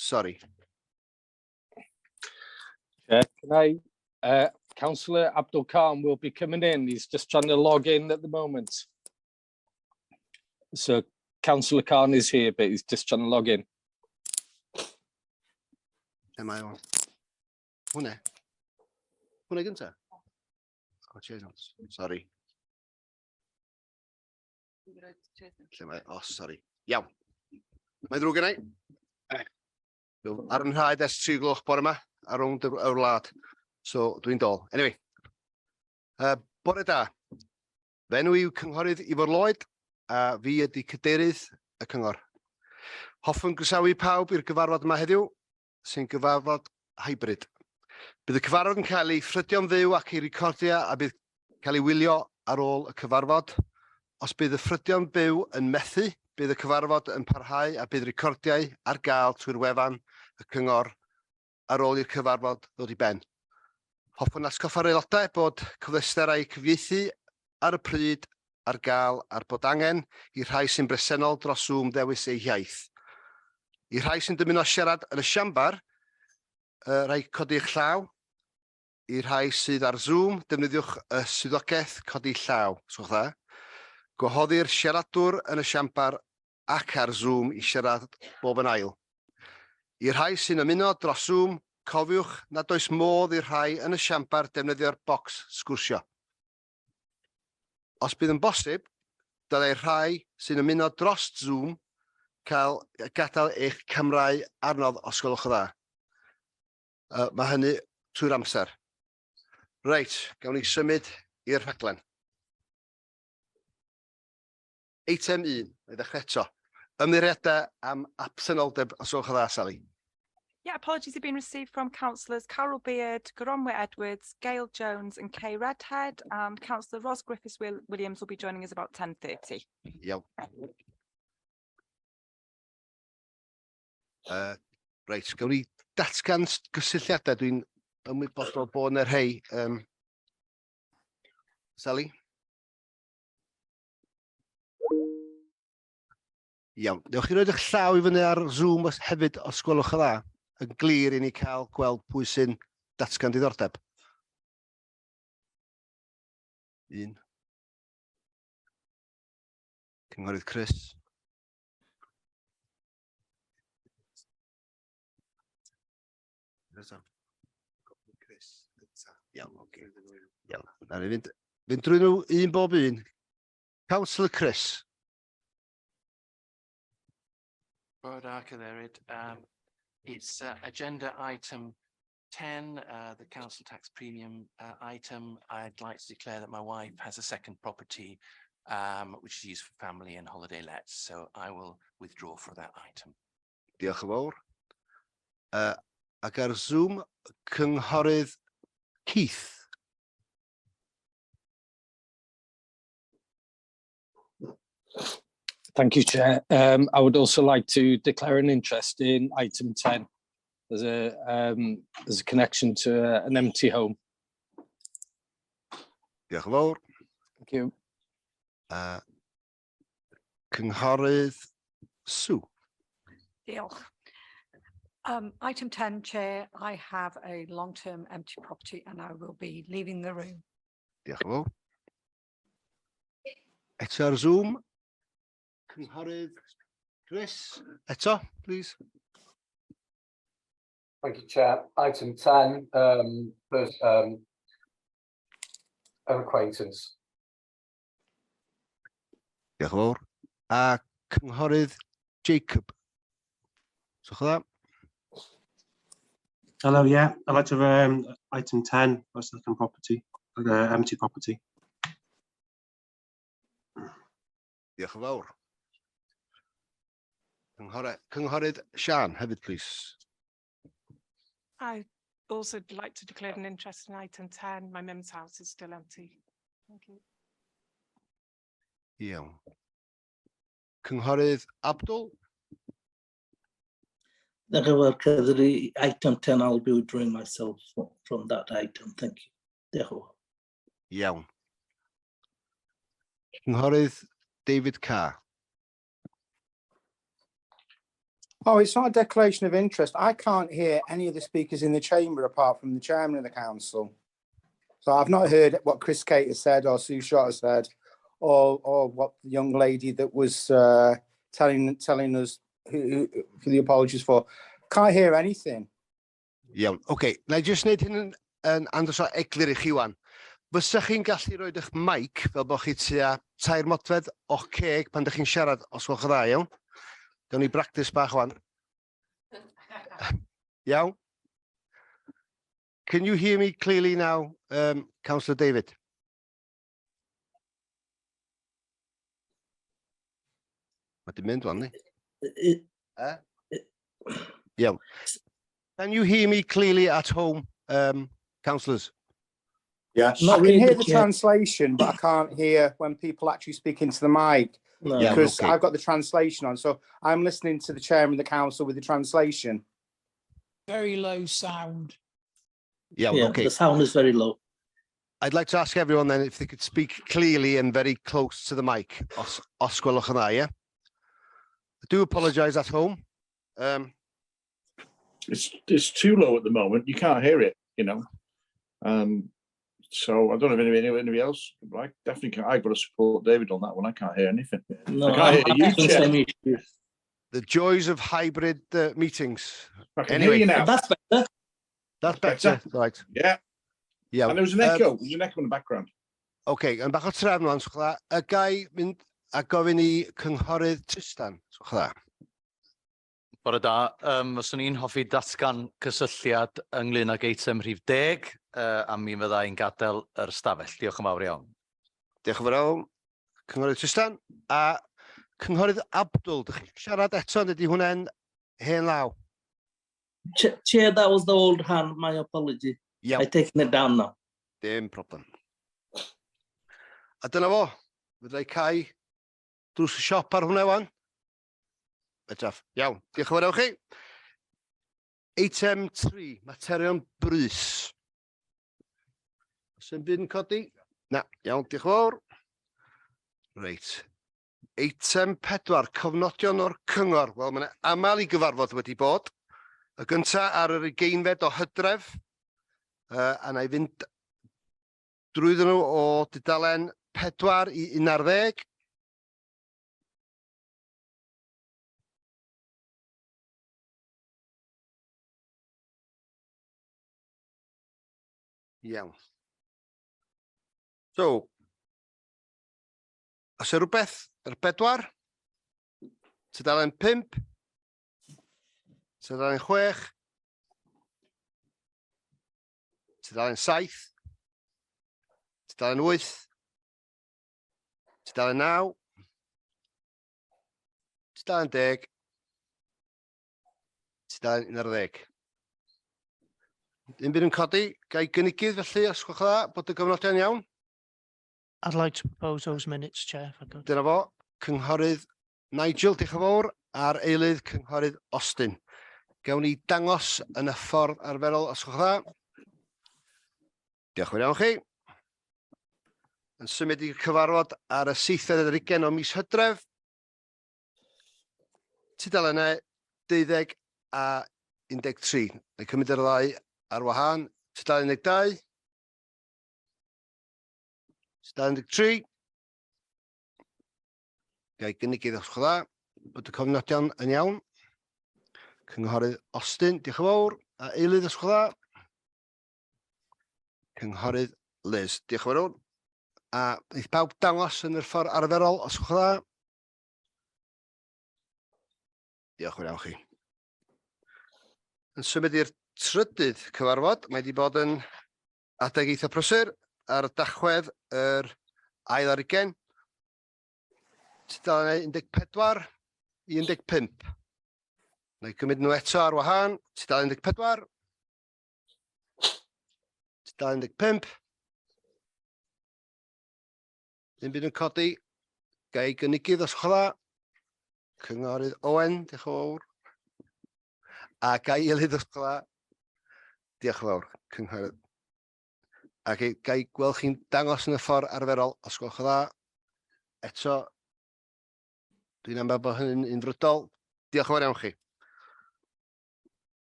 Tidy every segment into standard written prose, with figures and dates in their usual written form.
Sorry. Can I, Councillor Abdul Khan will be coming in. He's just trying to log in at the moment. So Councillor Khan is here, but he's just trying to log in. Am I on? Hwnna. Hwnna gynta? Sorry. Oh, sorry. Iawn. Mae'n ddrwg yna. Ar yn rhaid ers 3 gloch bore yma, ar rownd y wlad. So, dwi'n dol. Anyway. Bore da. Fe enw yw Cynghorydd Ifor Lloyd, a fi ydi cadeirydd y cyngor. Hoffwn groesawu pawb i'r gyfarfod yma heddiw, sy'n gyfarfod hybrid. Bydd y cyfarfod yn cael ei ffrydio'n fyw ac ei recordio a bydd cael ei wylio ar ôl y cyfarfod. Os bydd y ffrydio'n byw yn methu, bydd y cyfarfod yn parhau a bydd recordiau ar gael trwy'r wefan y cyngor ar ôl i'r cyfarfod ddod i ben. Hoffwn atgoffa'r aelodau bod cyfleusterau cyfieithu ar y pryd ar gael a'r bod angen i rhai sy'n bresennol dros Zoom ddewis eu hiaith. I rhai sy'n dymuno siarad yn y siambar, rhaid codi eich llaw. I rhai sydd ar Zoom, defnyddiwch y swyddogaeth codi llaw. Swch dda. Gwahoddir siaradwr yn y siambar ac ar Zoom i siarad bob yn ail. I rhai sy'n ymuno dros Zoom, cofiwch nad oes modd i'r rhai yn y siambar defnyddio'r bocs sgwrsio. Os bydd yn bosib, dylai rhai sy'n ymuno dros Zoom cael gadael eich camrau arnodd os gwelwch yn dda. Mae hynny trwy'r amser. Reit, gawn ni symud i'r rhaglen. Eitem 1, i ddechrau eto. Ymddiheuriadau am absenoldeb os gwelwch yn dda, Sally. Yeah, apologies have been received from Councillors Carol Beard, Goronwy Edwards, Gail Jones and Kay Redhead, and Councillor Ros Griffiths-Williams will be joining us about 10:30. Iawn. Reit, gawn ni datgan gysylltiadau. Dwi'n ymwybodol bod yna rhai. Sally? Iawn. Dewch chi roed eich llaw i fyny ar Zoom hefyd os gwelwch yn dda. Yn glir i ni cael gweld pwy sy'n datgan diddordeb. 1. Cynghorydd Chris. Iawn, oce. Iawn. Na ni fynd drwy nhw un bob un. Councillor Chris. Bore da, Cadeirydd. It's agenda item 10, the council tax premium item. I'd like to declare that my wife has a second property which is used for family and holiday lets, so I will withdraw for that item. Diolch yn fawr. Ac ar Zoom, Cynghorydd Keith. Thank you, Chair. I would also like to declare an interest in item 10. There's a connection to an empty home. Diolch yn fawr. Thank you. Cynghorydd Sue. Diolch. Item 10, Chair, I have a long-term empty property and I will be leaving the room. Diolch yn fawr. Eto ar Zoom. Cynghorydd Chris. Eto, please. Thank you, Chair. Item 10, first, an acquaintance. Diolch yn fawr. A Cynghorydd Jacob. So chda. Hello, yeah, I'd like to have item 10, for second property, empty property. Diolch yn fawr. Cynghorydd Sian, hefyd, please. I'd also like to declare an interest in item 10. My mum's house is still empty. Thank you. Iawn. Cynghorydd Abdul. Thank you, Cadri. Item 10, I'll be withdrawing myself from that item. Thank you. Iawn. Cynghorydd David Carr. Oh, it's not a declaration of interest. I can't hear any of the speakers in the chamber apart from the chairman of the council. So I've not heard what Chris Cater said or Sue Shotter said, or what the young lady that was telling us who for the apologies for. Can't hear anything. Iawn, oce. Na I jyst wneud hyn yn andros o eglur i chi wan. Fysa chi'n gallu roed eich mic fel bod chi tua 3 modfedd o'ch ceg pan ydych chi'n siarad os gwelwch yn dda, iawn? Gawn ni bractis bach wan. Iawn? Can you hear me clearly now, Councillor David? Mae di mynd wan, ni? Iawn. Can you hear me clearly at home, councillors? Yes. Not I can hear really, the Chair. translation, but I can't hear when people actually speak into the mic No. Yeah, because okay. I've got the translation on. So I'm listening to the chairman of the council with the translation. Very low sound. Iawn, Yeah, okay. the sound is very low. I'd like to ask everyone then if they could speak clearly and very close to the mic. Os gwelwch yn dda, yeah? I do apologise at home. It's too low at the moment. You can't hear it, you know. So I don't know if anybody else. I definitely can't. I've got to support David on that one. I can't hear anything. No, I can't hear I'm you, having the Chair. same issue. The joys of hybrid meetings. I can Anyway, hear you now. That's better. That's better, right? Yeah. Yeah. And there was an echo. There was an echo in the background. Okay, yn bach o trefn wan, swch dda. Y gai mynd a gofyn i cynghorydd Tristan, swch dda. Bore da, fyswn i'n hoffi datgan cysylltiad ynglyn ag eitem rhif 10 a mi fydda i'n gadael yr stafell. Diolch yn fawr iawn. Diolch yn fawr iawn, cynghorydd Tristan. A cynghorydd Abdul, dych chi'n siarad eto, ydy hwnna'n hen law? Chair, that was the old hand. My apology. Yeah. I taken it down now. Dim problem. A dyna fo, fydda i cau drws y siop ar hwnna wan. Edraff, iawn. Diolch yn fawr iawn chi. Eitem 3, materion brys. Os yn byd yn codi? Na, iawn, diolch yn fawr. Reit. Eitem 4, cofnodion o'r cyngor. Wel, mae'n aml i gyfarfod wedi bod. Y gyntaf ar yr ugeinfed o Hydref. A na i fynd drwyddyn nhw o dudalen 4 i 11. Iawn. So, os e rhywbeth yr 4, tudalen 5, tudalen 6, tudalen 7, tudalen 8, tudalen 9, tudalen 10, tudalen 11. Un byd yn codi, gai gynigydd felly, os gwch dda, bod y gyfnodion iawn. I'd like to propose those minutes, Chair, if I could. Dyna fo, cynghorydd Nigel, diolch yn fawr, a'r eilydd cynghorydd Austin. Gawn ni dangos yn y ffordd arferol, os gwch dda. Diolch yn iawn chi. Yn symud i'r cyfarfod ar y 7th ar 20 o mis Hydref. Tudalennau 12 a 13. Neu cymryd yr ddau ar wahân. Tudalen 12. Tudalen 13. Gai gynigydd os gwch dda, bod y cofnodion yn iawn. Cynghorydd Austin, diolch yn fawr. A eilydd os gwch dda. Cynghorydd Liz, diolch yn fawr. A eith pawb dangos yn yr ffordd arferol os gwch dda. Diolch yn iawn chi. Yn symud i'r trydydd cyfarfod, mae wedi bod yn adeg eitha prysur ar dachwedd yr ail ar 20. Tudalen 14 i 15. Neu cymryd nhw eto ar wahân. Tudalen 14. Tudalen 15. Ddim byd yn codi. Gai gynigydd os chwla. Cynghorydd Owen, diolch yn fawr. A gai eilydd os chwla. Diolch yn fawr, cynghorydd. Ac gai gweld chi'n dangos yn y ffordd arferol os gwelwch yn dda. Eto, dwi'n aml bod hynny'n unfrydol. Diolch yn fawr iawn chi.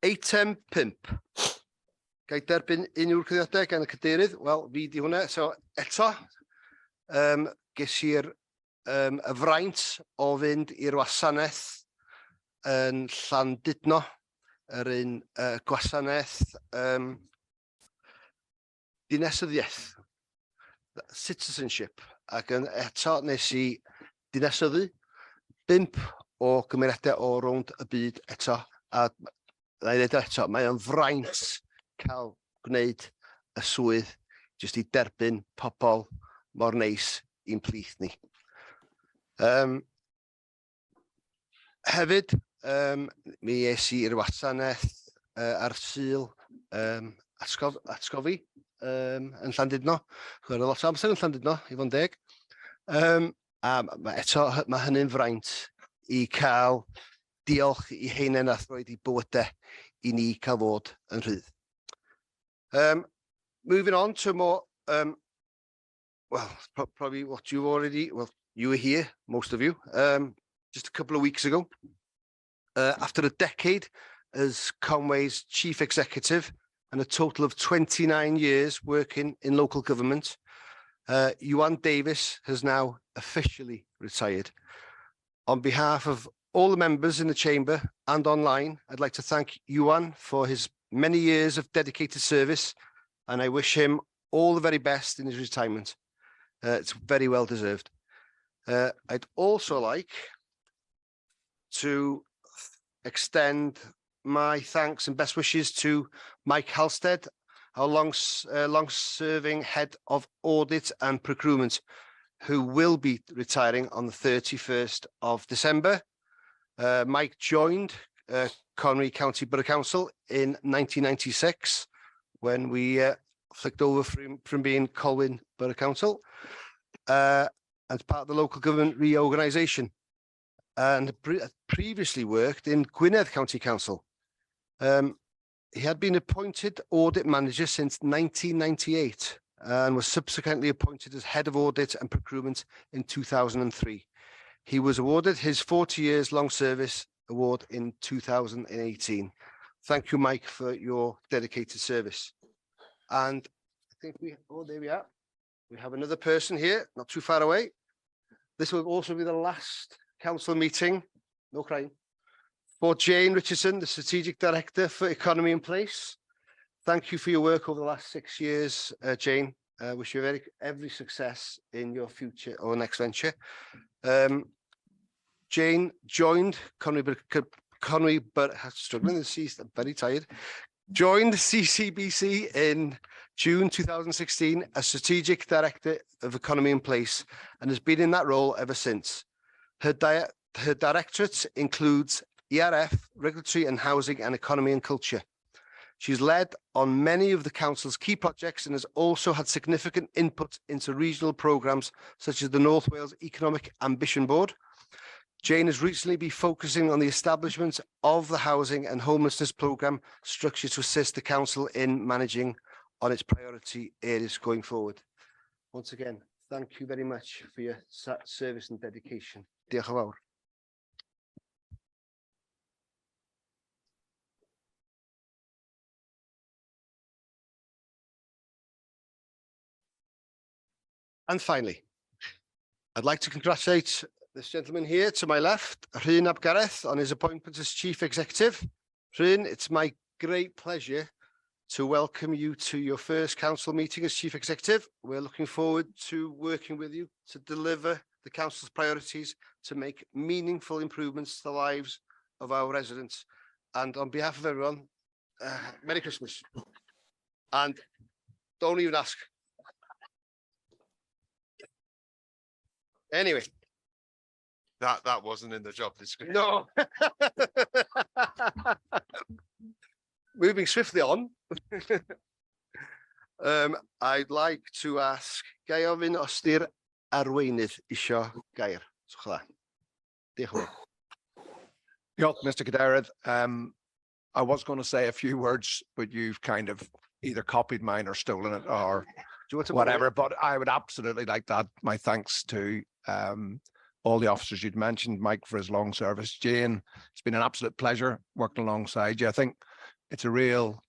Eitem 5. Gai derbyn unrhyw cyfrifiadau gan y cadeirydd? Wel, fi di hwnna. So, eto, ges i'r y fraint o fynd i'r wasanaeth yn Llandudno, yr un gwasanaeth dinasyddiaeth, citizenship, ac yn eto nes i dinasyddu 5 o gymeriadau o rownd y byd eto, a na i ddweud eto, mae o'n fraint cael gwneud y swydd jyst i derbyn pobl mor neis i'n plith ni. Hefyd, mi es i i'r wasanaeth ar Sul atgofi yn Llandudno. Chwarae lot o amser yn Llandudno, i fod yn deg. A eto, mae hynny'n fraint i cael diolch i heinen a throed i bywydau i ni cael fod yn rhydd. Moving on to more, well, probably what you already, well, you were here, most of you, just a couple of weeks ago. After a decade as Conway's chief executive and a total of 29 years working in local government, Iwan Davies has now officially retired. On behalf of all the members in the chamber and online, I'd like to thank Iwan for his many years of dedicated service, and I wish him all the very best in his retirement. It's very well deserved. I'd also like to extend my thanks and best wishes to Mike Halstead, our long-serving head of audit and procurement, who will be retiring on the 31st of December. Mike joined Conwy County Borough Council in 1996 when we flicked over from being Colwyn Borough Council as part of the local government reorganisation, and previously worked in Gwynedd County Council. He had been appointed audit manager since 1998 and was subsequently appointed as head of audit and procurement in 2003. He was awarded his 40 years long service award in 2018. Thank you, Mike, for your dedicated service. And I think there we are. We have another person here, not too far away. This will also be the last council meeting, no crying, for Jane Richardson, the Strategic Director for Economy in Place. Thank you for your work over the last 6 years, Jane. I wish you every success in your future or next venture. Jane joined Conwy, but struggling to see, very tired. Joined CCBC in June 2016 as Strategic Director of Economy in Place and has been in that role ever since. Her directorate includes ERF, Regulatory and Housing and Economy and Culture. She's led on many of the council's key projects and has also had significant input into regional programmes such as the North Wales Economic Ambition Board. Jane has recently been focusing on the establishment of the housing and homelessness programme structure to assist the council in managing on its priority areas going forward. Once again, thank you very much for your service and dedication. Diolch yn fawr. And finally, I'd like to congratulate this gentleman here to my left, Rhyn ap Gareth, on his appointment as Chief Executive. Rhyn, it's my great pleasure to welcome you to your first council meeting as Chief Executive. We're looking forward to working with you to deliver the council's priorities to make meaningful improvements to the lives of our residents. And on behalf of everyone, Merry Christmas. And don't even ask. Anyway. That wasn't in the job description. No. Moving swiftly on. I'd like to ask, gai ofyn os di'r arweinydd isio gair. Diolch yn fawr. Diolch, Mr. Cadeirydd. I was going to say a few words, but you've kind of either copied mine or stolen it or whatever. But I would absolutely like to add my thanks to all the officers you'd mentioned, Mike for his long service, Jane, it's been an absolute pleasure working alongside you. I think it's a real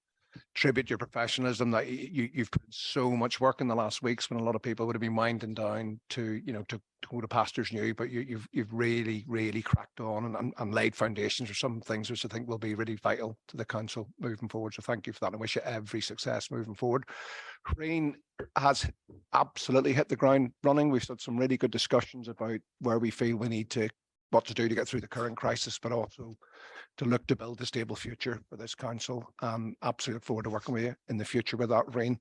tribute to your professionalism that you've put so much work in the last weeks when a lot of people would have been winding down to, you know, to go to pastures new, but you've really cracked on and laid foundations for some things which I think will be really vital to the council moving forward. So thank you for that. I wish you every success moving forward. Crean has absolutely hit the ground running. We've had some really good discussions about where we feel we need to, what to do to get through the current crisis, but also to look to build a stable future for this council. Absolutely look forward to working with you in the future with that, Rian.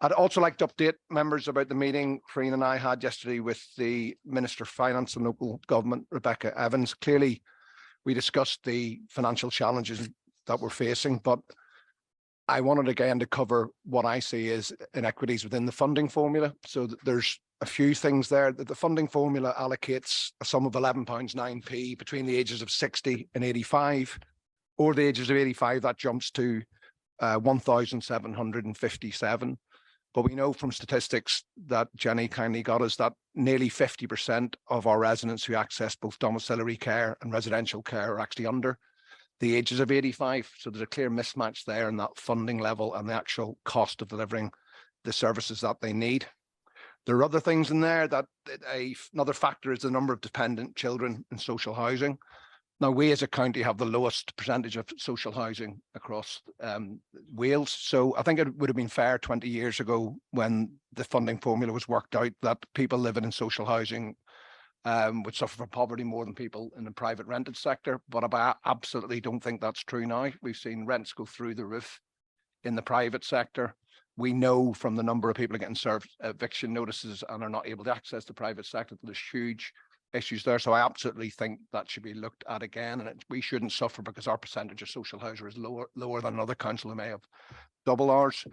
I'd also like to update members about the meeting Rian and I had yesterday with the Minister of Finance and Local Government, Rebecca Evans. Clearly, we discussed the financial challenges that we're facing, but I wanted again to cover what I see as inequities within the funding formula. So that there's a few things there that the funding formula allocates a sum of £11.9p between the ages of 60 and 85, or the ages of 85, that jumps to 1,757. But we know from statistics that Jenny kindly got us that nearly 50% of our residents who access both domiciliary care and residential care are actually under the ages of 85. So there's a clear mismatch there in that funding level and the actual cost of delivering the services that they need. There are other things in there that another factor is the number of dependent children in social housing. Now, we as a county have the lowest percentage of social housing across Wales. So I think it would have been fair 20 years ago when the funding formula was worked out that people living in social housing would suffer from poverty more than people in the private rented sector. But I absolutely don't think that's true now. We've seen rents go through the roof in the private sector. We know from the number of people getting served eviction notices and are not able to access the private sector, there's huge issues there. So I absolutely think that should be looked at again, and we shouldn't suffer because our percentage of social housing is lower than another council who may have double ours.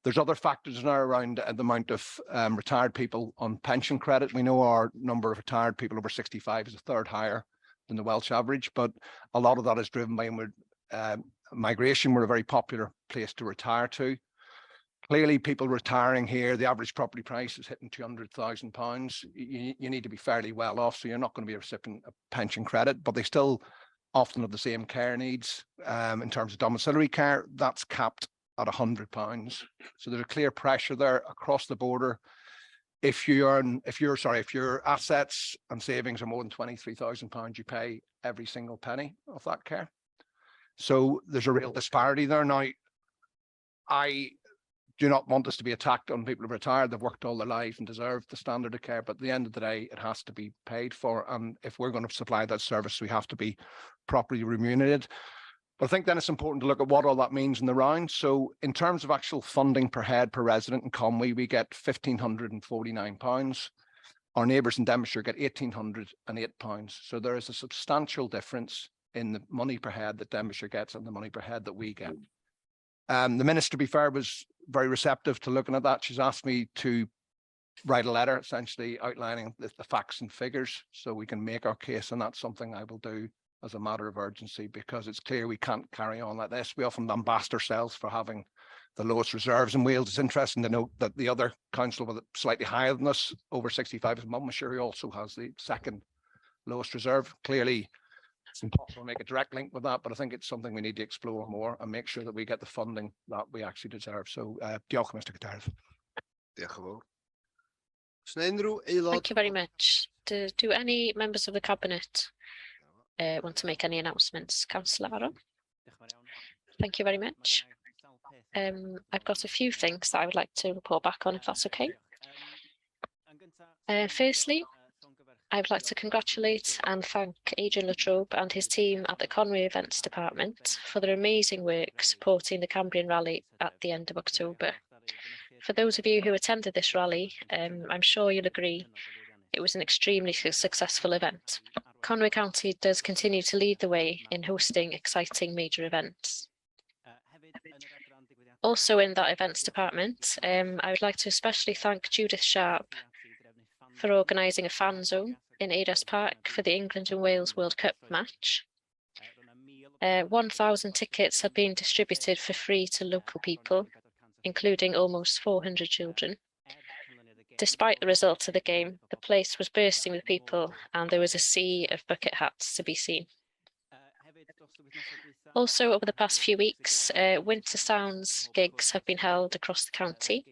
There's other factors now around the amount of retired people on pension credit. We know our number of retired people over 65 is a third higher than the Welsh average, but a lot of that is driven by migration. We're a very popular place to retire to. Clearly, people retiring here, the average property price is hitting £200,000. You need to be fairly well off, so you're not going to be a recipient of pension credit, but they still often have the same care needs. In terms of domiciliary care, that's capped at £100. So there's a clear pressure there across the border. If your assets and savings are more than £23,000, you pay every single penny of that care. So there's a real disparity there. Now, I do not want us to be attacked on people who are retired. They've worked all their life and deserve the standard of care, but at the end of the day, it has to be paid for. And if we're going to supply that service, we have to be properly remunerated. But I think then it's important to look at what all that means in the round. So in terms of actual funding per head per resident in Conwy, we get £1,549. Our neighbours in Denbighshire get £1,808. So there is a substantial difference in the money per head that Denbighshire gets and the money per head that we get. The Minister, to be fair, was very receptive to looking at that. She's asked me to write a letter essentially outlining the facts and figures so we can make our case, and that's something I will do as a matter of urgency, because it's clear we can't carry on like this. We often lambast ourselves for having the lowest reserves in Wales. It's interesting to note that the other council with it slightly higher than us, over 65, is Monmouthshire, who also has the second lowest reserve. Clearly, it's impossible to make a direct link with that, but I think it's something we need to explore more and make sure that we get the funding that we actually deserve. So, diolch, Mr. Cadeirydd. Thank you very much. Do any members of the cabinet want to make any announcements? Councillor Arron. Thank you very much. I've got a few things that I would like to report back on, if that's okay. Firstly, I would like to congratulate and thank Adrian Latrobe and his team at the Conwy Events Department for their amazing work supporting the Cambrian Rally at the end of October. For those of you who attended this rally, I'm sure you'll agree it was an extremely successful event. Conwy County does continue to lead the way in hosting exciting major events. Also in that events department, I would like to especially thank Judith Sharp for organising a fan zone in Eiras Park for the England and Wales World Cup match. 1,000 tickets have been distributed for free to local people, including almost 400 children. Despite the results of the game, the place was bursting with people and there was a sea of bucket hats to be seen. Also, over the past few weeks, Winter Sounds gigs have been held across the county.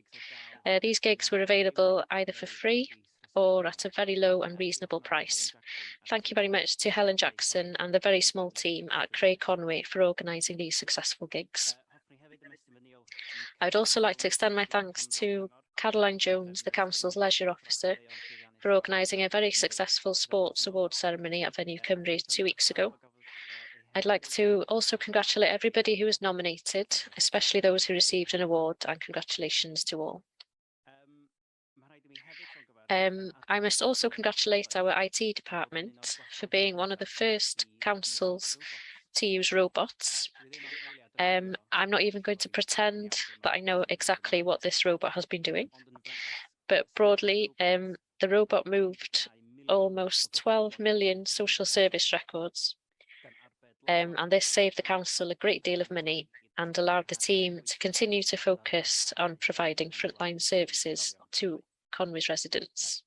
These gigs were available either for free or at a very low and reasonable price. Thank you very much to Helen Jackson and the very small team at Craig Conway for organising these successful gigs. I'd also like to extend my thanks to Caroline Jones, the Council's Leisure Officer, for organising a very successful sports award ceremony at Venue Cymru 2 weeks ago. I'd like to also congratulate everybody who was nominated, especially those who received an award, and congratulations to all. I must also congratulate our IT department for being one of the first councils to use robots. I'm not even going to pretend that I know exactly what this robot has been doing, but broadly, the robot moved almost 12 million social service records, and this saved the council a great deal of money and allowed the team to continue to focus on providing frontline services to Conway's residents.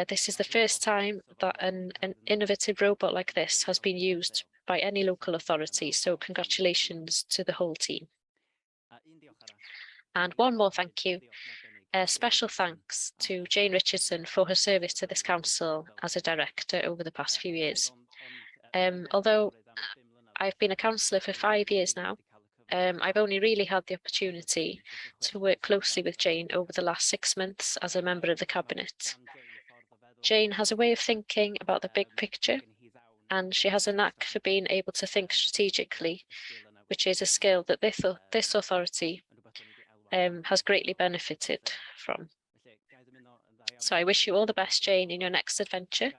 This is the first time that an innovative robot like this has been used by any local authority, so congratulations to the whole team. And one more thank you. A special thanks to Jane Richardson for her service to this council as a director over the past few years. Although I've been a councillor for 5 years now, I've only really had the opportunity to work closely with Jane over the last 6 months as a member of the Cabinet. Jane has a way of thinking about the big picture, and she has a knack for being able to think strategically, which is a skill that this authority has greatly benefited from. So I wish you all the best, Jane, in your next adventure,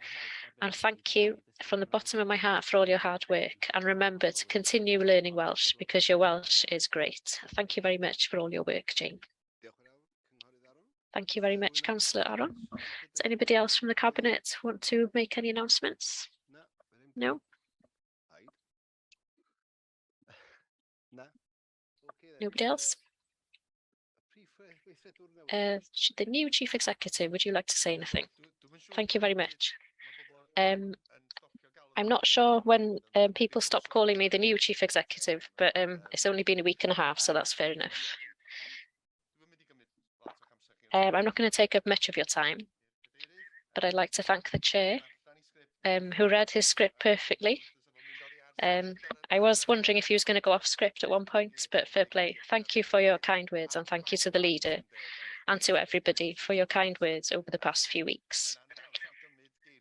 and thank you from the bottom of my heart for all your hard work, and remember to continue learning Welsh because your Welsh is great. Thank you very much for all your work, Jane. Thank you very much, Councillor Aaron. Does anybody else from the Cabinet want to make any announcements? No? Nobody else? The new Chief Executive, would you like to say anything? Thank you very much. I'm not sure when people stop calling me the new Chief Executive, but it's only been a week and a half, so that's fair enough. I'm not going to take up much of your time, but I'd like to thank the Chair, who read his script perfectly. I was wondering if he was going to go off script at one point, but fair play. Thank you for your kind words, and thank you to the leader and to everybody for your kind words over the past few weeks.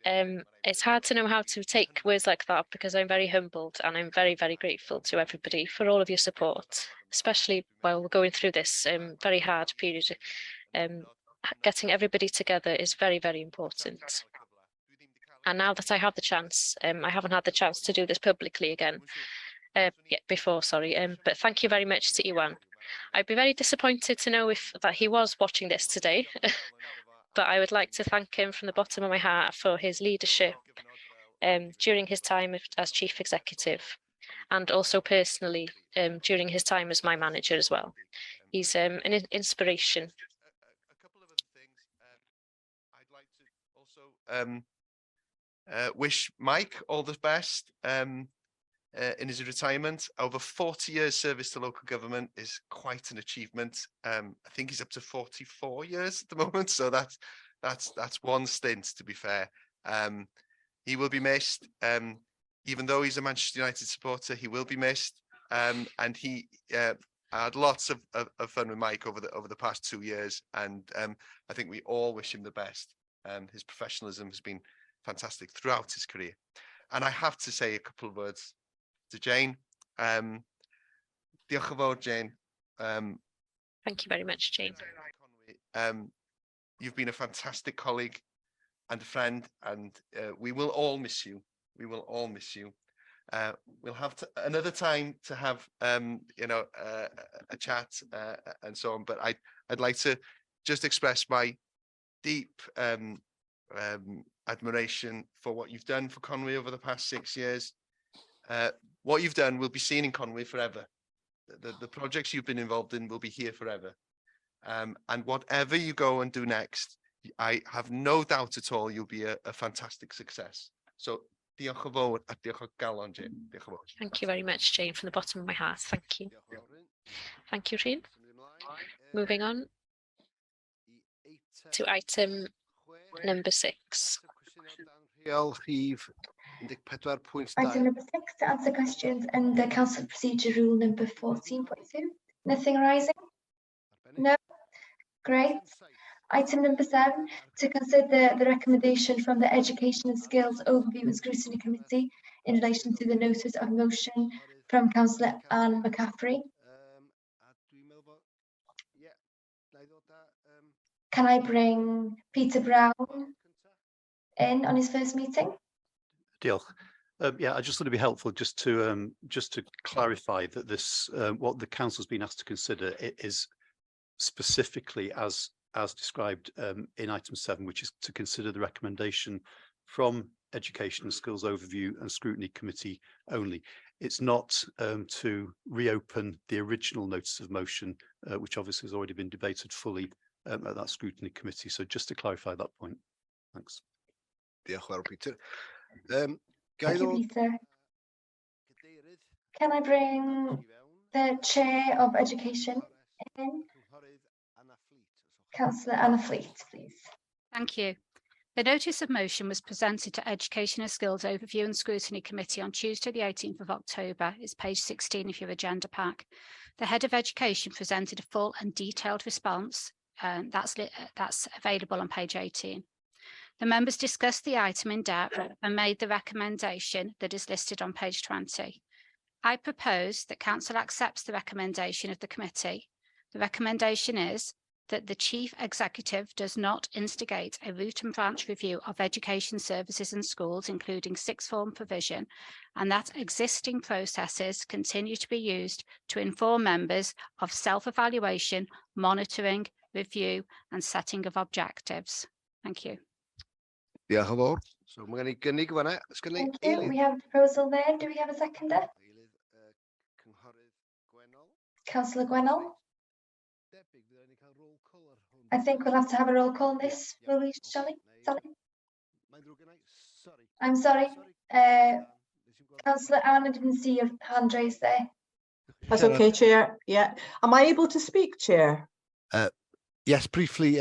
It's hard to know how to take words like that because I'm very humbled, and I'm very, very grateful to everybody for all of your support, especially while we're going through this very hard period. Getting everybody together is very, very important. And now that I have the chance, I haven't had the chance to do this publicly again before, sorry, but thank you very much to Iwan. I'd be very disappointed to know that he was watching this today, but I would like to thank him from the bottom of my heart for his leadership during his time as Chief Executive, and also personally during his time as my manager as well. He's an inspiration. A couple of other things. I'd like to also wish Mike all the best in his retirement. Over 40 years service to local government is quite an achievement. I think he's up to 44 years at the moment, so that's one stint, to be fair. He will be missed. Even though he's a Manchester United supporter, he will be missed. And he I had lots of fun with Mike over the past 2 years, and I think we all wish him the best. His professionalism has been fantastic throughout his career. And I have to say a couple of words to Jane. Diolch yn fawr, Jane. Thank you very much, Jane. You've been a fantastic colleague and a friend, and we will all miss you. We will all miss you. We'll have another time to have a chat and so on, but I'd like to just express my deep admiration for what you've done for Conway over the past 6 years. What you've done will be seen in Conway forever. The projects you've been involved in will be here forever. And whatever you go and do next, I have no doubt at all you'll be a fantastic success. So Diolch yn fawr a diolch o galon, Jane. Diolch yn fawr. Thank you very much, Jane, from the bottom of my heart. Thank you. Thank you, Rhyn. Moving on to item number 6. Rheol rhif 14.2. Item number 6, to answer questions under Council Procedure Rule number 14.2. Nothing arising? No? Great. Item number 7, to consider the recommendation from the Education and Skills Overview and Scrutiny Committee in relation to the notice of motion from Councillor Anne McCaffrey. Can I bring Peter Brown in on his first meeting? Diolch. Yeah, I just thought it'd be helpful just to clarify that this what the council's been asked to consider is specifically as described in item 7, which is to consider the recommendation from Education and Skills Overview and Scrutiny Committee only. It's not to reopen the original notice of motion, which obviously has already been debated fully at that Scrutiny Committee. So just to clarify that point. Thanks. Diolch yn fawr, Peter. Thank you, Peter. Can I bring the Chair of Education in? Councillor Anna Fleet, please. Thank you. The notice of motion was presented to Education and Skills Overview and Scrutiny Committee on Tuesday, the 18th of October. It's page 16 of your agenda pack. The Head of Education presented a full and detailed response, and that's available on page 18. The members discussed the item in depth and made the recommendation that is listed on page 20. I propose that Council accepts the recommendation of the committee. The recommendation is that the Chief Executive does not instigate a root and branch review of education services and schools, including sixth form provision, and that existing processes continue to be used to inform members of self-evaluation, monitoring, review, and setting of objectives. Thank you. Diolch yn fawr. So mae gen i gynnig fan'na. Thank you. We have a proposal there. Do we have a seconder? Councillor Gwennell. I think we'll have to have a roll call on this, will we, Sally? I'm sorry. Councillor Anne, I didn't see your hand raised there. That's okay, Chair. Yeah. Am I able to speak, Chair? Yes, briefly.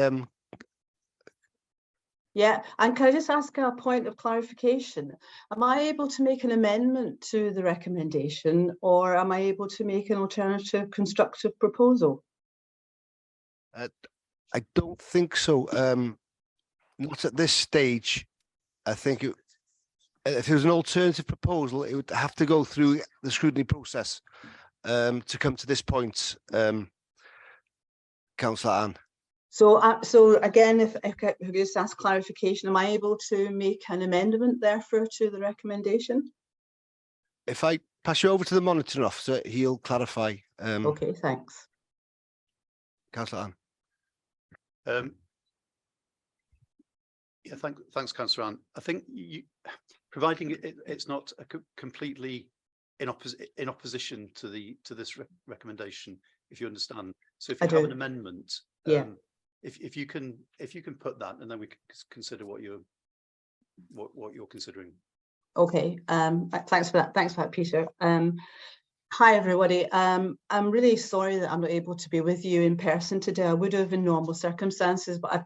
Yeah, and can I just ask a point of clarification? Am I able to make an amendment to the recommendation, or am I able to make an alternative constructive proposal? I don't think so. Not at this stage. I think if there was an alternative proposal, it would have to go through the scrutiny process to come to this point, Councillor Anne. So again, if I could just ask clarification, am I able to make an amendment therefore to the recommendation? If I pass you over to the monitoring officer, he'll clarify. Okay, thanks. Councillor Anne. Yeah, thanks, Councillor Anne. I think providing it's not completely in opposition to this recommendation, if you understand. So if you have an amendment, yeah. If you can put that, and then we can consider what you're considering. Okay. Thanks for that. Thanks for that, Peter. Hi, everybody. I'm really sorry that I'm not able to be with you in person today. I would have in normal circumstances, but I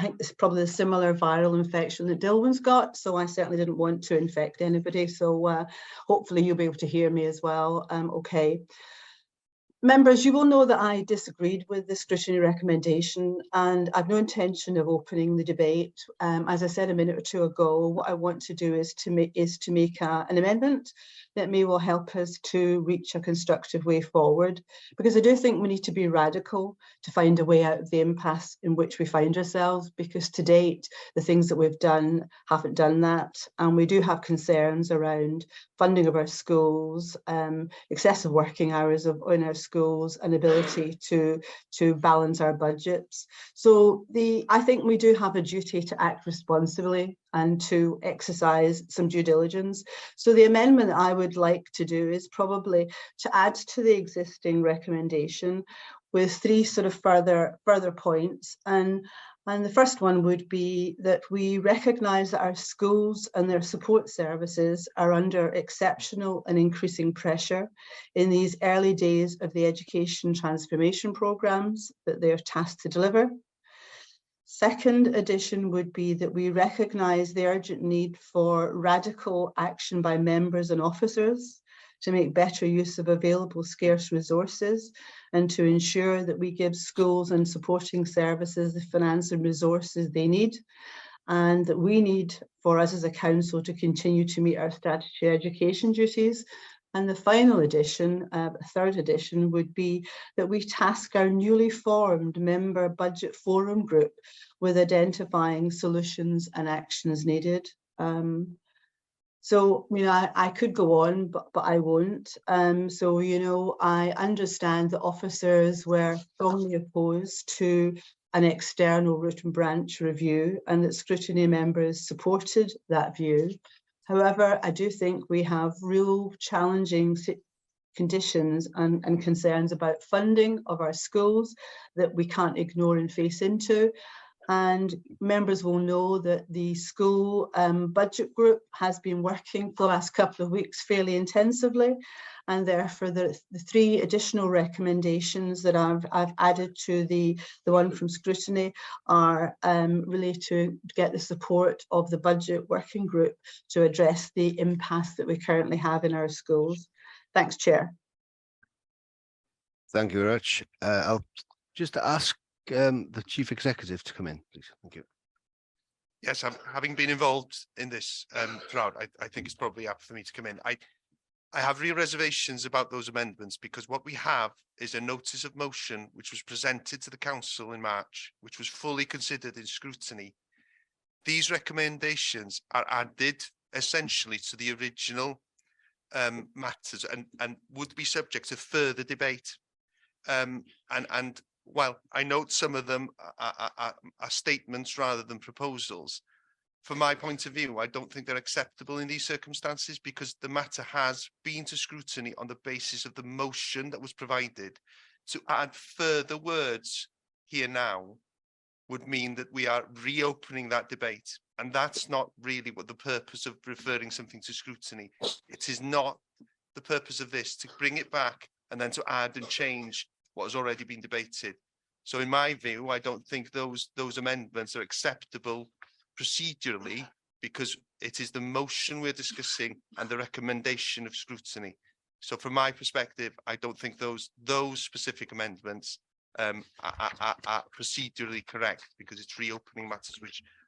think it's probably a similar viral infection that Dilwyn's got, so I certainly didn't want to infect anybody. So hopefully you'll be able to hear me as well. Okay. Members, you will know that I disagreed with the scrutiny recommendation, and I've no intention of opening the debate. As I said a minute or two ago, what I want to do is to make an amendment that will help us to reach a constructive way forward, because I do think we need to be radical to find a way out of the impasse in which we find ourselves, because to date, the things that we've done haven't done that, and we do have concerns around funding of our schools, excessive working hours in our schools, and ability to balance our budgets. So I think we do have a duty to act responsibly and to exercise some due diligence. So the amendment I would like to do is probably to add to the existing recommendation with 3 sort of further points. And And the first one would be that we recognise that our schools and their support services are under exceptional and increasing pressure in these early days of the education transformation programmes that they are tasked to deliver. Second addition would be that we recognise the urgent need for radical action by members and officers to make better use of available scarce resources and to ensure that we give schools and supporting services the finance and resources they need, and that we need for us as a council to continue to meet our statutory education duties. And the final addition, third addition, would be that we task our newly formed member budget forum group with identifying solutions and actions needed. So, you know, I could go on, but I won't. So, you know, I understand that officers were strongly opposed to an external root and branch review, and that scrutiny members supported that view. However, I do think we have real challenging conditions and concerns about funding of our schools that we can't ignore and face into. And members will know that the school budget group has been working for the last couple of weeks fairly intensively, and therefore the three additional recommendations that I've added to the one from scrutiny are really to get the support of the budget working group to address the impasse that we currently have in our schools. Thanks, Chair. Thank you very much. I'll just ask the Chief Executive to come in, please. Thank you. Yes, having been involved in this throughout, I think it's probably apt for me to come in. I have real reservations about those amendments because what we have is a notice of motion which was presented to the council in March, which was fully considered in scrutiny. These recommendations are added essentially to the original matters and would be subject to further debate. And while I note some of them are statements rather than proposals, from my point of view, I don't think they're acceptable in these circumstances because the matter has been to scrutiny on the basis of the motion that was provided. To add further words here now would mean that we are reopening that debate. And that's not really what the purpose of referring something to scrutiny. It is not the purpose of this to bring it back and then to add and change what has already been debated. So in my view, I don't think those amendments are acceptable procedurally because it is the motion we're discussing and the recommendation of scrutiny. So from my perspective, I don't think those specific amendments are procedurally correct because it's reopening matters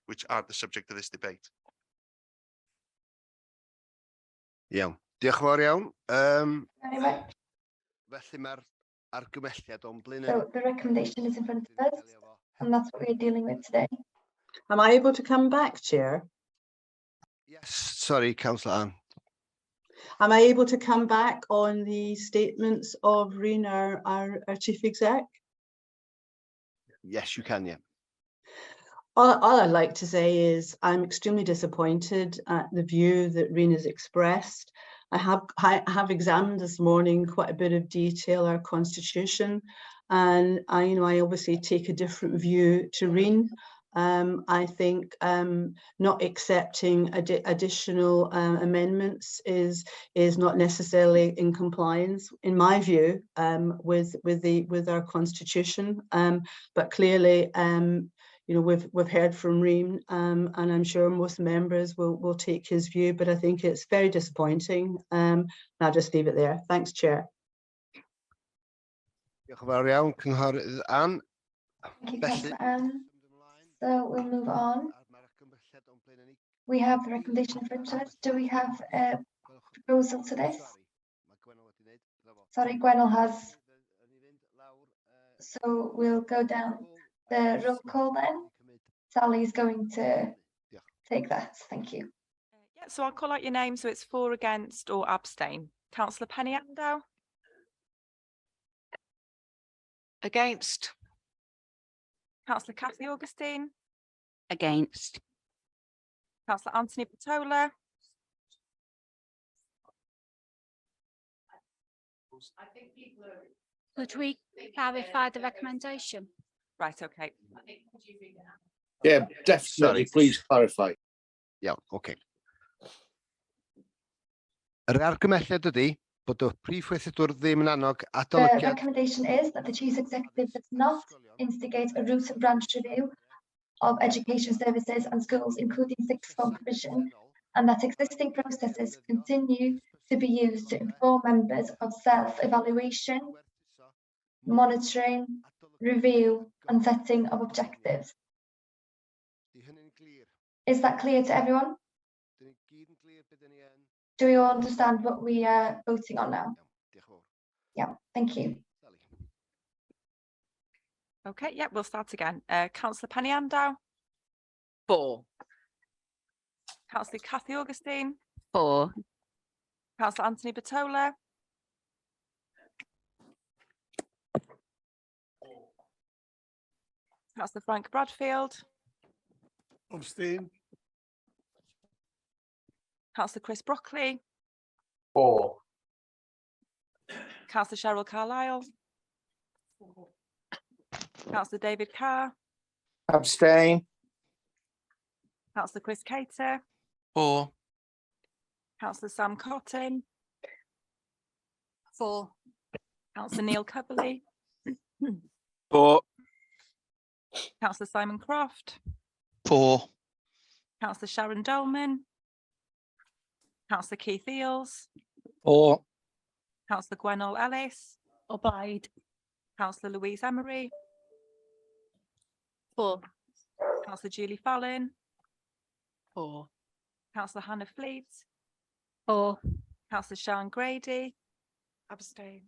which aren't the subject of this debate. Iawn, diolch yn fawr iawn. Very much. Felly mae'r argymelliad o'n blaen. So the recommendation is in front of us, and that's what we're dealing with today. Am I able to come back, Chair? Yes, sorry, Councillor Anne. Am I able to come back on the statements of Reen, our Chief Exec? Yes, you can, yeah. All I'd like to say is I'm extremely disappointed at the view that Reen has expressed. I have examined this morning quite a bit of detail our constitution, and I obviously take a different view to Reen. I think not accepting additional amendments is not necessarily in compliance, in my view, with our constitution. But clearly, we've heard from Reen, and I'm sure most members will take his view. But I think it's very disappointing. And I'll just leave it there. Thanks, Chair. Diolch yn fawr iawn, Cynghorydd Anne. Thank you, Councillor Anne. So we'll move on. We have the recommendation in front of us. Do we have a proposal to this? Sorry, Gwenel has. So we'll go down the roll call then. Sally's going to take that. Thank you. Yeah, so I'll call out your name. So it's for, against, or abstain. Councillor Penny Andow. Against. Councillor Cathy Augustine. Against. Councillor Anthony Patola. Could we clarify the recommendation? Right, okay. Yeah, definitely, please clarify. Iawn, oce. Yr argymelliad ydy bod y prif weithredwr ddim yn annog The adolygiad recommendation is that the Chief Executive does not instigate a root and branch review of education services and schools, including sixth form provision, and that existing processes continue to be used to inform members of self-evaluation, monitoring, review, and setting of objectives. Is that clear to everyone? Do we all understand what we are voting on now? Yeah, thank you. Okay, yeah, we'll start again. Councillor Penny Andow, 4. Councillor Cathy Augustine, 4. Councillor Anthony Batola, Councillor Frank Bradfield, Abstain. Councillor Chris Brockley, 4. Councillor Cheryl Carlisle, Councillor David Carr, Abstain. Councillor Chris Cater, 4. Councillor Sam Cotton, 4. Councillor Neil Cubberley, 4. Councillor Simon Croft, 4. Councillor Sharon Dolman, Councillor Keith Eales, 4. Councillor Gwenol Ellis, Obliged. Councillor Louise Emery, 4. Councillor Julie Fallon, 4. Councillor Hannah Fleet, 4. Councillor Sean Grady, Abstain.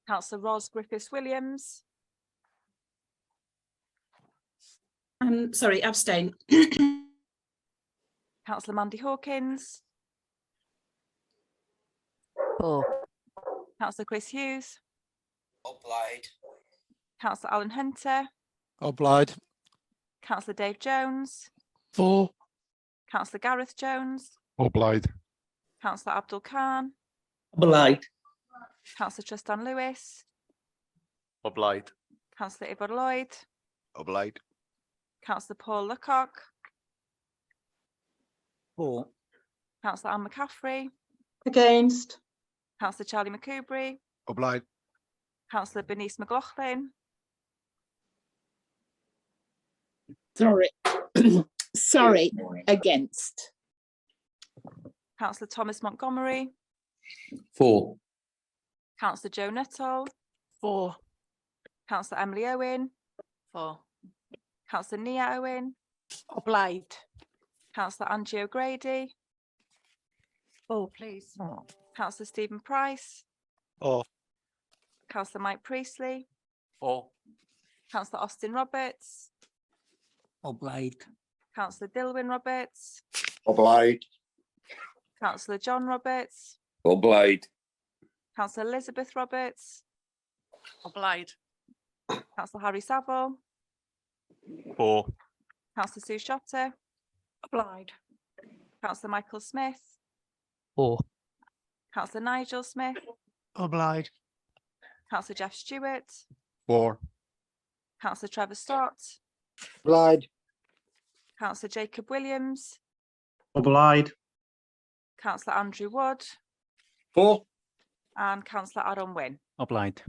Councillor Ros Griffiths Williams, Sorry, abstain. Councillor Mandy Hawkins, 4. Councillor Chris Hughes, Obliged. Councillor Alan Hunter, Obliged. Councillor Dave Jones, 4. Councillor Gareth Jones, Obliged. Councillor Abdul Khan, Obliged. Councillor Tristan Lewis, O blaid. Councillor Ibor Lloyd, o blaid. Councillor Paul Lecoq, 4. Councillor Anne McCaffrey, Against. Councillor Charlie McCoubrey, O blaid. Councillor Bernice McLaughlin, Sorry, sorry, against. Councillor Thomas Montgomery, 4. Councillor Joe Nuttall, 4. Councillor Emily Owen, 4. Councillor Nia Owen, Obliged. Councillor Angie O'Grady, 4, please. Councillor Stephen Price, 4. Councillor Mike Priestley, 4. Councillor Austin Roberts, Obliged. Councillor Dilwyn Roberts, Obliged. Councillor John Roberts, Obliged. Councillor Elizabeth Roberts, Obliged. Councillor Harry Saville, 4. Councillor Sue Shotter, Obliged. Councillor Michael Smith, 4. Councillor Nigel Smith, Obliged. Councillor Jeff Stewart, 4. Councillor Trevor Stott, Obliged. Councillor Jacob Williams, Obliged. Councillor Andrew Wood, 4. and Councillor Aaron Wynne. Obliged.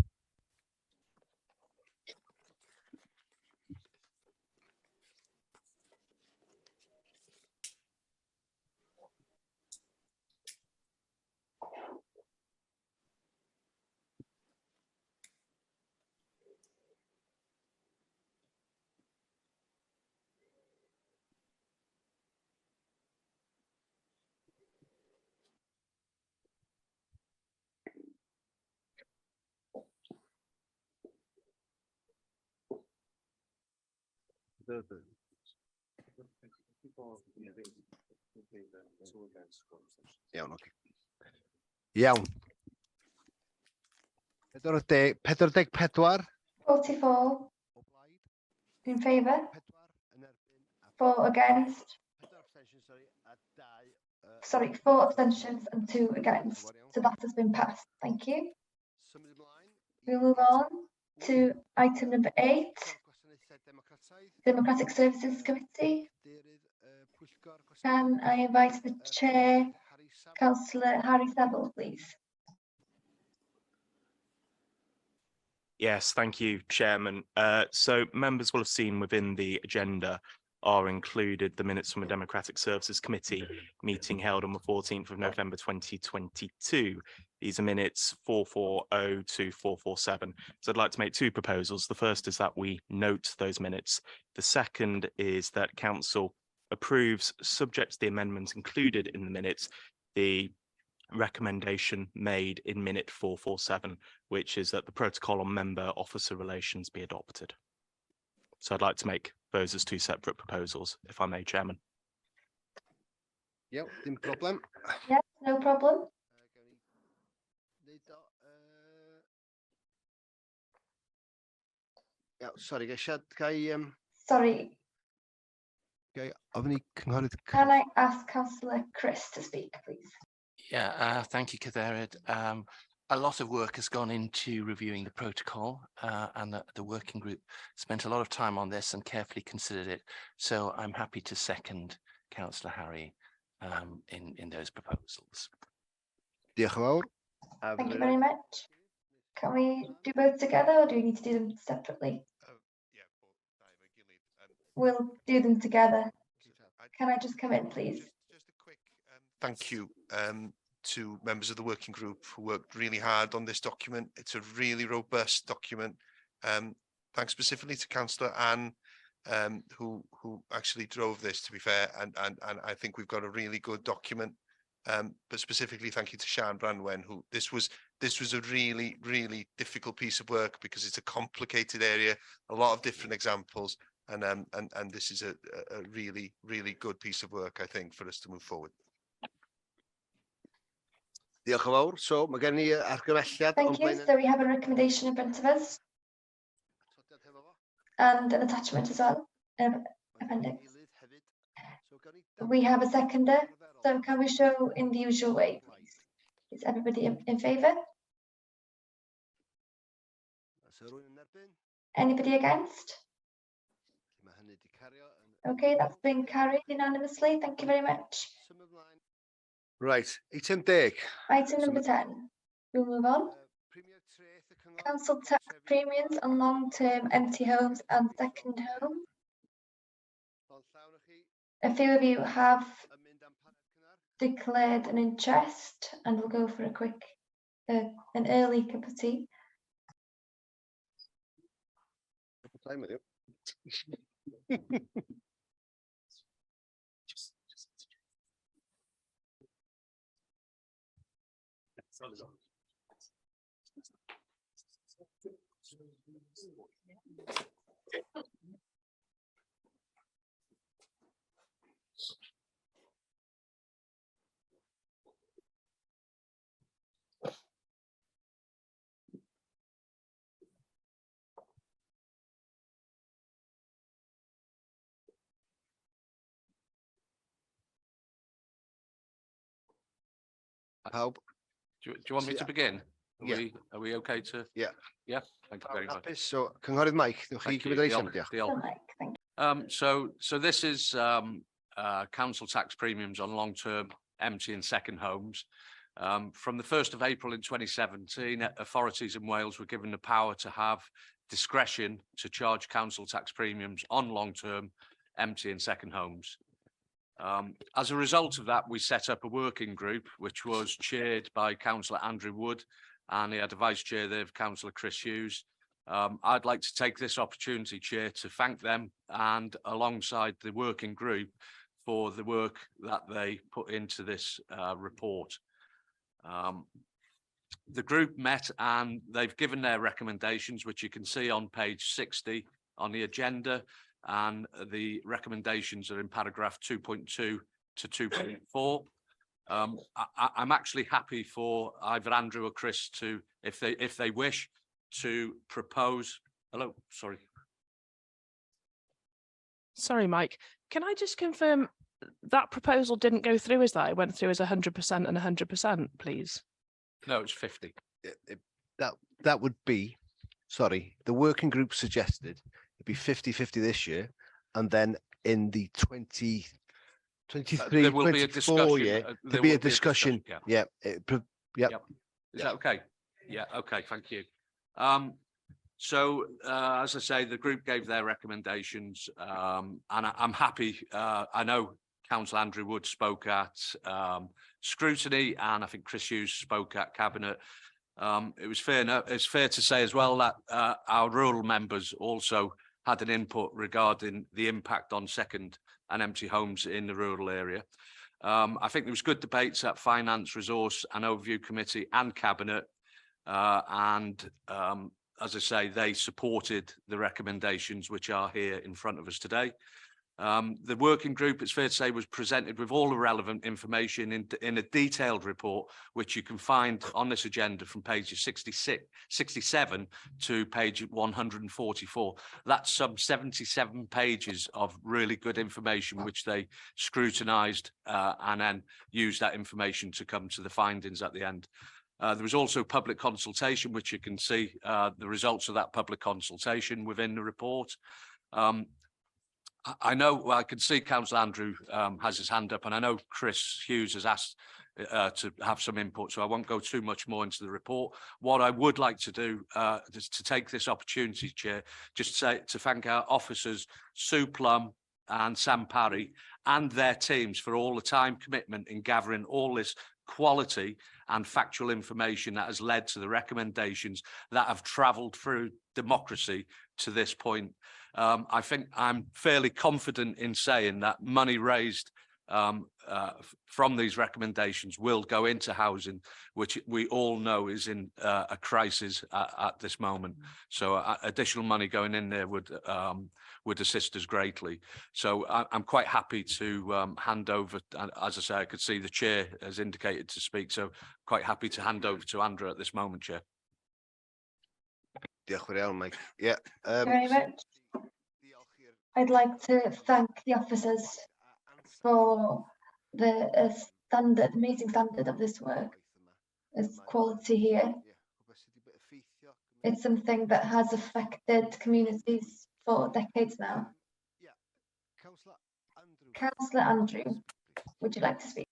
Iawn, oce. Iawn. 44. 44. In favour? 4 against? Sorry, 4 abstentions and 2 against. So that has been passed. Thank you. We'll move on to item number 8. Democratic Services Committee. Can I invite the Chair, Councillor Harry Saville, please? Yes, thank you, Chairman. So members will have seen within the agenda are included the minutes from the Democratic Services Committee meeting held on the 14th of November 2022. These are minutes 440 to 447. So I'd like to make two proposals. The first is that we note those minutes. The second is that Council approves, subject to the amendments included in the minutes, the recommendation made in minute 447, which is that the protocol on member officer relations be adopted. So I'd like to make those as two separate proposals, if I may, Chairman. Yep, no problem. Yes, no problem. Yeah, sorry, Ga'i, Sorry, ofyn i cynghorydd. can I ask Councillor Chris to speak, please? Yeah, thank you, Cadeirydd. A lot of work has gone into reviewing the protocol and the working group spent a lot of time on this and carefully considered it. So I'm happy to second Councillor Harry in those proposals. Diolch yn fawr. Thank you very much. Can we do both together or do we need to do them separately? We'll do them together. Can I just come in, please? Thank you to members of the working group who worked really hard on this document. It's a really robust document. Thanks specifically to Councillor Anne, who actually drove this, to be fair, and I think we've got a really good document. But specifically, thank you to Sian Branwen, who this was a really, really difficult piece of work because it's a complicated area, a lot of different examples, and this is a really, really good piece of work, I think, for us to move forward. Diolch yn fawr. So mae gen i argymelliad. Thank you. So we have a recommendation in front of us. And an attachment as well, appendix. We have a seconder. So can we show in the usual way, please? Is everybody in favour? Anybody against? Okay, that's been carried unanimously. Thank you very much. Right, item 10. Item number 10. We'll move on. Council tax premiums on long-term empty homes and second homes. A few of you have declared an interest, and we'll go for a quick, an early cup of tea. Time with you. Pawb? Do you want me to Yeah. begin? Yeah. Are we okay to? Yeah. Yeah, thank you very much. Hapus, so cynghorydd Mike, newch chi Thank you. gymryd eitem, diolch. Diolch. So this is council tax premiums on long-term empty and second homes. From the 1st of April in 2017, authorities in Wales were given the power to have discretion to charge council tax premiums on long-term empty and second homes. As a result of that, we set up a working group, which was chaired by Councillor Andrew Wood, and he had a vice chair there of Councillor Chris Hughes. I'd like to take this opportunity, Chair, to thank them and alongside the working group for the work that they put into this report. The group met and they've given their recommendations, which you can see on page 60 on the agenda, and the recommendations are in paragraph 2.2 to 2.4. I'm actually happy for either Andrew or Chris to, if they wish, to propose. Hello, sorry. Sorry, Mike. Can I just confirm that proposal didn't go through as that? It went through as 100% and 100%, please. No, it's 50. That would be, sorry, the working group suggested it'd be 50-50 this year, and then in the 23, There will be a 24 discussion. year, there there'd be will a discussion. yeah. Yeah. Is that okay? Yeah, okay, thank you. So as I say, the group gave their recommendations, and I'm happy. I know Councillor Andrew Wood spoke at scrutiny, and I think Chris Hughes spoke at cabinet. It's fair to say as well that our rural members also had an input regarding the impact on second and empty homes in the rural area. I think there was good debates at Finance, Resource and Overview Committee and Cabinet, and as I say, they supported the recommendations which are here in front of us today. The working group, it's fair to say, was presented with all the relevant information in a detailed report, which you can find on this agenda from pages 67 to page 144. That's some 77 pages of really good information, which they scrutinised and then used that information to come to the findings at the end. There was also public consultation, which you can see the results of that public consultation within the report. I know, I can see Councillor Andrew has his hand up, and I know Chris Hughes has asked to have some input, so I won't go too much more into the report. What I would like to do is to take this opportunity, Chair, just to thank our officers, Sue Plum and Sam Parry, and their teams for all the time commitment in gathering all this quality and factual information that has led to the recommendations that have travelled through democracy to this point. I think I'm fairly confident in saying that money raised from these recommendations will go into housing, which we all know is in a crisis at this moment. So additional money going in there would assist us greatly. So I'm quite happy to hand over. As I say, I could see the chair has indicated to speak, so quite happy to hand over to Andrew at this moment, Chair. Diolch yn fawr, Mike. Yeah. Very much. I'd like to thank the officers for the amazing standard of this work. There's quality here. It's something that has affected communities for decades now. Councillor Andrew, would you like to speak?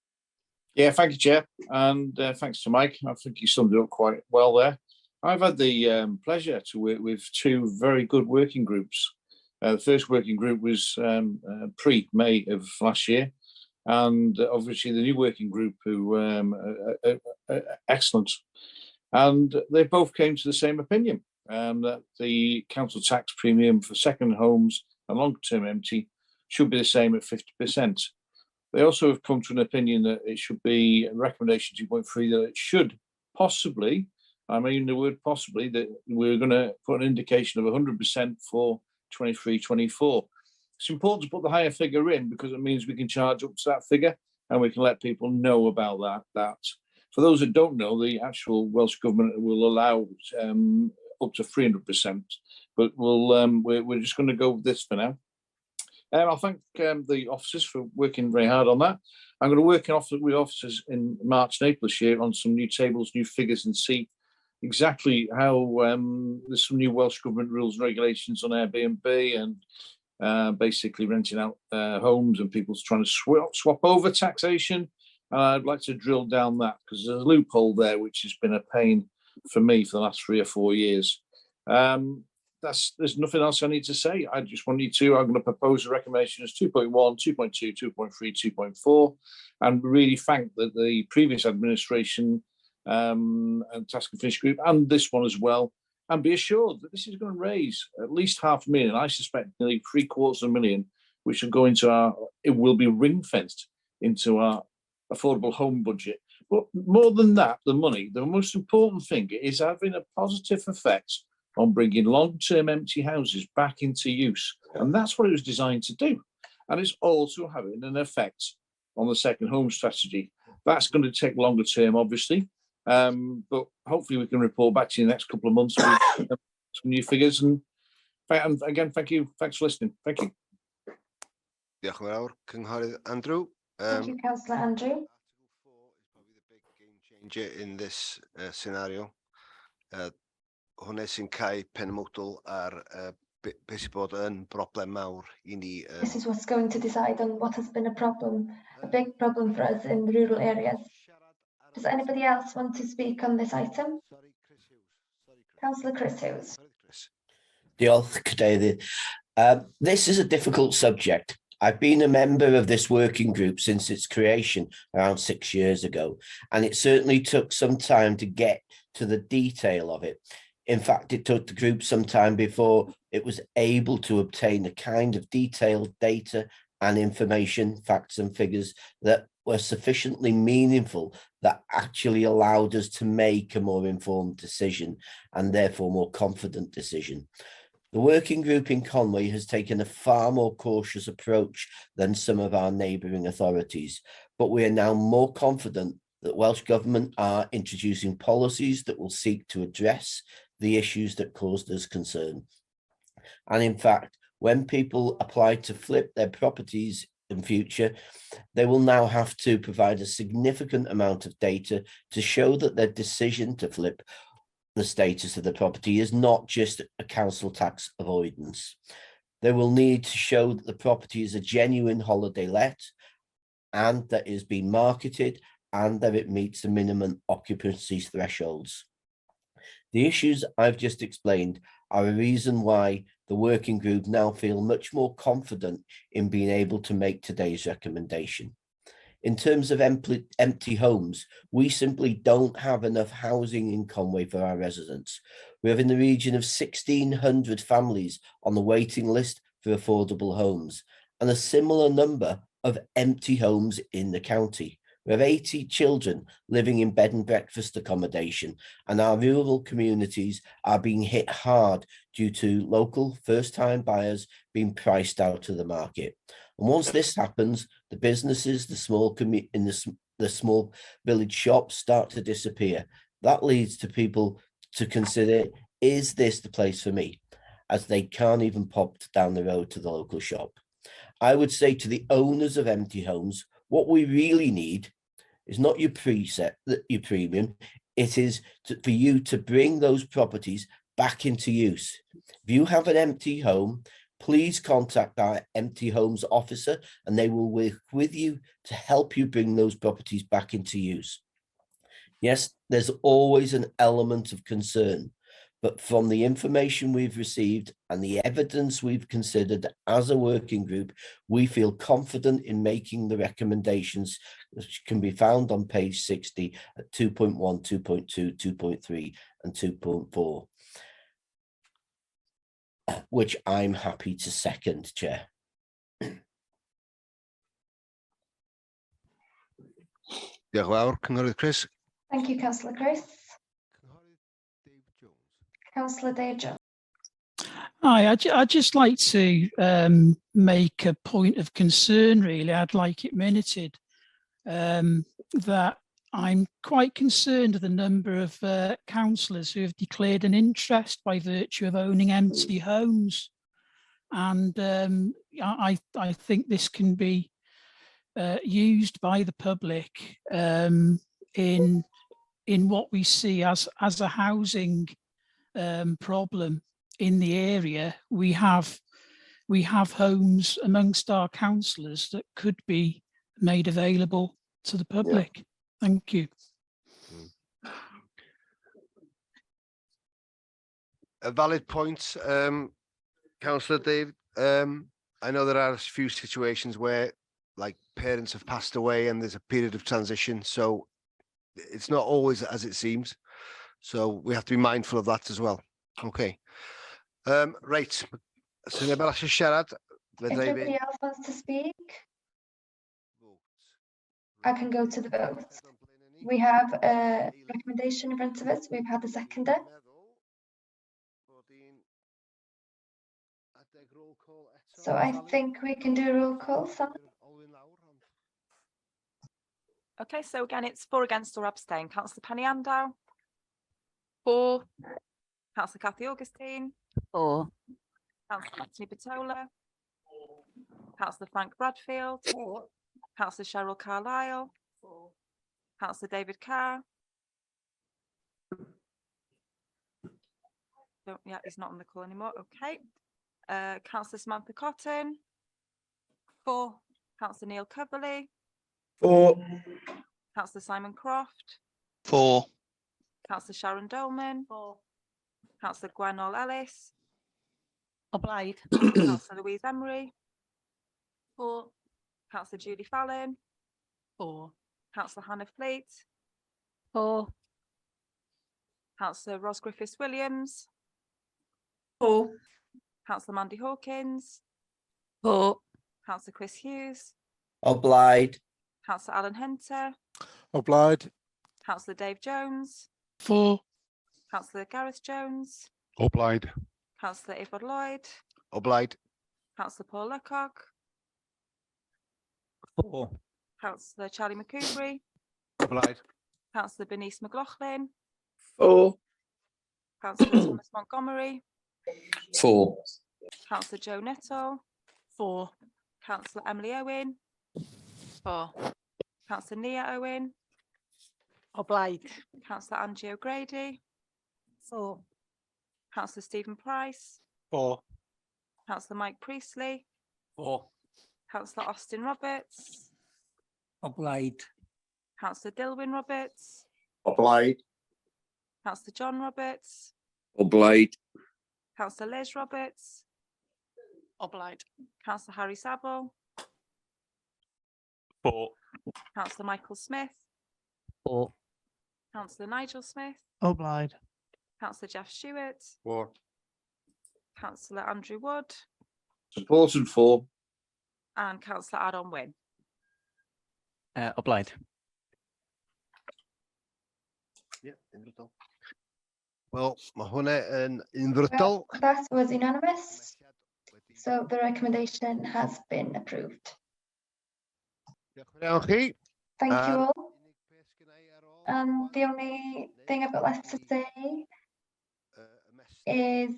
Yeah, thank you, Chair, and thanks to Mike. I think you summed it up quite well there. I've had the pleasure to work with two very good working groups. The first working group was pre-May of last year, and obviously the new working group who excellent. And they both came to the same opinion, that the council tax premium for second homes and long-term empty should be the same at 50%. They also have come to an opinion that it should be recommendation 2.3, that it should possibly, I mean the word possibly, that we're going to put an indication of 100% for 23-24. It's important to put the higher figure in because it means we can charge up to that figure and we can let people know about that. For those that don't know, the actual Welsh Government will allow up to 300%, but we're just going to go with this for now. I'll thank the officers for working very hard on that. I'm going to work with officers in March and April this year on some new tables, new figures, and see exactly how there's some new Welsh Government rules and regulations on Airbnb and basically renting out homes and people's trying to swap over taxation. I'd like to drill down that because there's a loophole there which has been a pain for me for the last 3 or 4 years. There's nothing else I need to say. I just want you to, I'm going to propose a recommendation as 2.1, 2.2, 2.3, 2.4, and really thank the previous administration and Task and Finish Group and this one as well, and be assured that this is going to raise at least $500,000, I suspect nearly $750,000, which will go into it will be ring fenced into our affordable home budget. But more than that, the money, the most important thing is having a positive effect on bringing long-term empty houses back into use. And that's what it was designed to do. And it's also having an effect on the second home strategy. That's going to take longer term, obviously. But hopefully we can report back to you in the next couple of months with some new figures. And again, thank you. Thanks for listening. Thank you. Diolch yn fawr, Cynghorydd Andrew. Thank you, Councillor Andrew. Changer in this scenario. Hwnna sy'n cael penmodol ar beth sy'n bod yn broblem mawr I ni. This is what's going to decide on what has been a big problem for us in rural areas. Does anybody else want to speak on this item? Councillor Chris Hughes. Diolch, Cadeirydd. This is a difficult subject. I've been a member of this working group since its creation around 6 years ago, and it certainly took some time to get to the detail of it. In fact, it took the group some time before it was able to obtain the kind of detailed data and information, facts and figures that were sufficiently meaningful that actually allowed us to make a more informed decision and therefore more confident decision. The working group in Conway has taken a far more cautious approach than some of our neighbouring authorities, but we are now more confident that Welsh Government are introducing policies that will seek to address the issues that caused us concern. And in fact, when people apply to flip their properties in future, they will now have to provide a significant amount of data to show that their decision to flip the status of the property is not just a council tax avoidance. They will need to show that the property is a genuine holiday let and that it is being marketed and that it meets the minimum occupancy thresholds. The issues I've just explained are a reason why the working group now feel much more confident in being able to make today's recommendation. In terms of empty homes, we simply don't have enough housing in Conway for our residents. We have in the region of 1,600 families on the waiting list for affordable homes and a similar number of empty homes in the county. We have 80 children living in bed and breakfast accommodation, and our rural communities are being hit hard due to local first-time buyers being priced out of the market. And once this happens, the businesses, the small village shops start to disappear. That leads to people to consider, is this the place for me? As they can't even pop down the road to the local shop. I would say to the owners of empty homes, what we really need is not your premium, it is for you to bring those properties back into use. If you have an empty home, please contact our empty homes officer and they will work with you to help you bring those properties back into use. Yes, there's always an element of concern, but from the information we've received and the evidence we've considered as a working group, we feel confident in making the recommendations which can be found on page 60 at 2.1, 2.2, 2.3 and 2.4. Which I'm happy to second, Chair. Diolch yn fawr, Cynghorydd Chris. Thank you, Councillor Chris. Councillor Dave Jones. Hi, I'd just like to make a point of concern, really. I'd like it minuted that I'm quite concerned at the number of councillors who have declared an interest by virtue of owning empty homes. And I think this can be used by the public in what we see as a housing problem in the area. We have homes amongst our councillors that could be made available to the public. Yeah. Thank you. A valid point, Councillor Dave. I know there are a few situations where like parents have passed away and there's a period of transition, so it's not always as it seems. So we have to be mindful of that as well. Okay. Right. So neb arall isio siarad? If nobody else wants to speak, I can go to the vote. We have a recommendation in front of us. We've had a seconder. So I think we can do a roll call, Sam. Okay, so again, it's 4 against or abstain. Councillor Penny Andow. 4. Councillor Cathy Augustine. 4. Councillor Anthony Patola. 4. Councillor Frank Bradfield. 4. Councillor Cheryl Carlisle. 4. Councillor David Carr. Yeah, he's not on the call anymore. Okay. Councillor Samantha Cotton. 4. Councillor Neil Coverley. 4. Councillor Simon Croft. 4. Councillor Sharon Dolman. 4. Councillor Gwenol Ellis. O blaid. Councillor Louise Emery. 4. Councillor Julie Fallon. 4. Councillor Hannah Fleet. 4. Councillor Ros Griffiths Williams. 4. Councillor Mandy Hawkins. 4. Councillor Chris Hughes. O blaid. Councillor Alan Hunter. O blaid. Councillor Dave Jones. 4. Councillor Gareth Jones. O blaid. Councillor Ifod Lloyd. O blaid. Councillor Paul Lecoq. 4. Councillor Charlie McCoubry. O blaid. Councillor Bernice McLaughlin. 4. Councillor Thomas Montgomery. 4. Councillor Joe Nettle. 4. Councillor Emily Owen. 4. Councillor Nia Owen. O blaid. Councillor Angie O'Grady. 4. Councillor Stephen Price. 4. Councillor Mike Priestley. 4. Councillor Austin Roberts. O blaid. Councillor Dilwyn Roberts. O blaid. Councillor John Roberts. O blaid. Councillor Liz Roberts. O blaid. Councillor Harry Saville. 4. Councillor Michael Smith. 4. Councillor Nigel Smith. O blaid. Councillor Jeff Stewart. 4. Councillor Andrew Wood. Supported 4. And Councillor Adam Wynne. O blaid. Wel, mae hwnna yn unfrydol. That was unanimous. So the recommendation has been approved. Iawn chi. Thank you Um, all. And the only thing I've got left to say is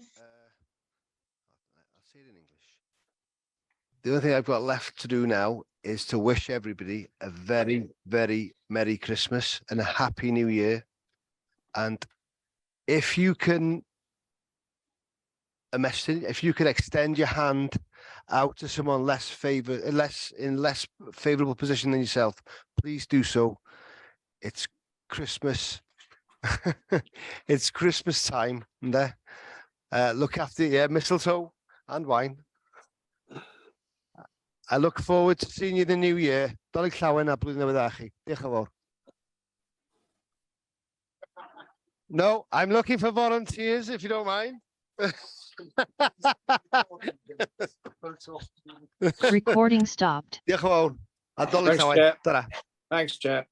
The only thing I've got left to do now is to wish everybody a very, very Merry Christmas and a Happy New Year. And if you can, if you can extend your hand out to someone less favorable position than yourself, please do so. It's Christmas. It's Christmas time, ynde? Look after mistletoe and wine. I look forward to seeing you in the new year. Dolig llawen a blwyddyn newydd â chi. Diolch yn fawr. No, I'm looking for volunteers if you don't mind. Recording stopped. Diolch yn fawr. A dolig Thanks, llawen. Chair. Tara. Thanks, Chair.